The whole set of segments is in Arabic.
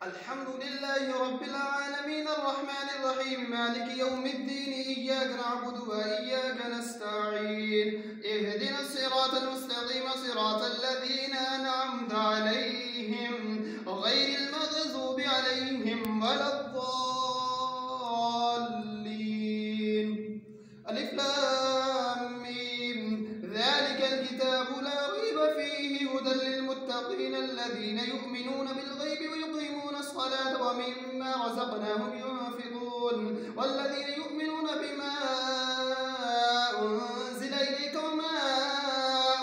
الحمد لله رب العالمين الرحمن الرحيم مالك يوم الدين إياك نعبد وإياك نستعين اهدنا الصراط المستقيم صراط الذين أنعمت عليهم غير المغضوب عليهم ولا الضالين. ألف لام ميم ذلك الكتاب لا ريب فيه هدى للمتقين الذين يؤمنون بالغيب ويقيمون الصلاة ومما رزقناهم ينفقون والذين يؤمنون بما أنزل إليك وما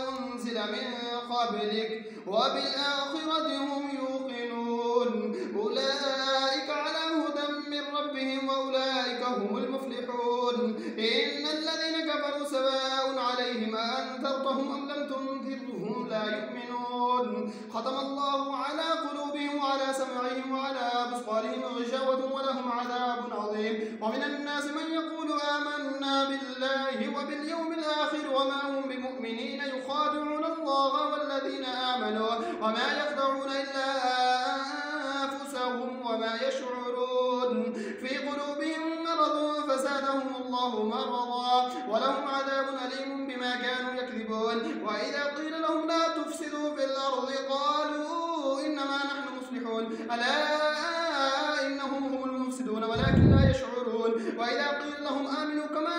أنزل من قبلك وبالآخرة هم يوقنون أولئك على هدى من ربهم وأولئك هم المفلحون. إن الذين كفروا سواء عليهم أأنذرتهم أم لم تنذرهم لا يؤمنون ختم الله على قلوبهم وعلى سمعهم وعلى أبصارهم غشاوة ولهم عذاب عظيم. ومن الناس من يقول آمنا بالله وباليوم الآخر وما هم بمؤمنين يخادعون الله والذين آمنوا وما يخدعون إلا أنفسهم وما يشعرون في قلوبهم مرض فزادهم الله مرضا ولهم عذاب أليم بما كانوا يكذبون. وإذا قيل لهم لا تفسدوا في الأرض قالوا إنما نحن مصلحون ألا إنهم هم المفسدون ولكن لا يشعرون. وإذا قيل لهم آمنوا كما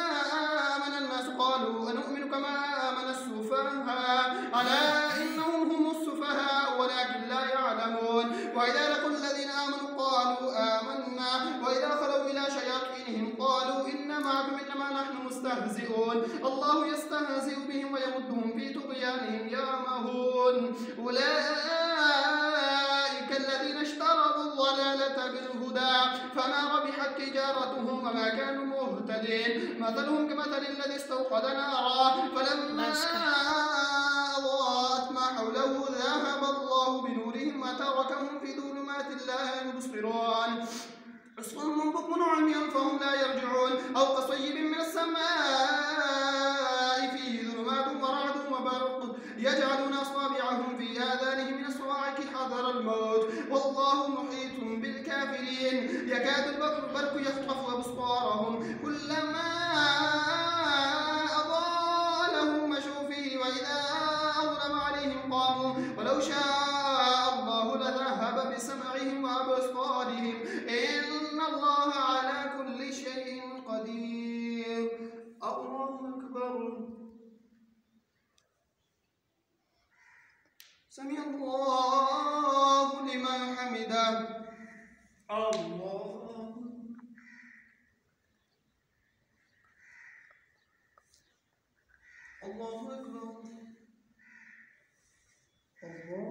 آمن الناس قالوا أنؤمن كما آمن السفهاء ألا إنهم هم السفهاء ولكن لا يعلمون. وإذا لقوا الذين آمنوا قالوا آمنا وإذا خلوا إلى شياطينهم قالوا إنا معكم إنما نحن مستهزئون الله يستهزئ بهم ويمدهم في طغيانهم يعمهون. أولئك الذين اشتروا الضلالة بالهدى فما ربحت تجارتهم وما كانوا مهتدين مثلهم كمثل الذي استوقد نارا فلما أضاءت ما حوله ذهب الله بنورهم وتركهم في ظلمات لا يبصرون صم بكم عميا فهم لا يرجعون أو كصيب من السماء فيه ظلمات ورعد وبرق يجعلون أصابعهم في آذانهم من الصواعق حذر الموت والله محيط بالكافرين يكاد البرق يخطف أبصارهم كلما أضاء لهم مشوا فيه وإذا أظلم عليهم قاموا ولو شاء الله لذهب بسمعهم وأبصارهم إن الله على كل شيء قدير. الله أكبر. سمع الله لمن حمده. الله أكبر. الله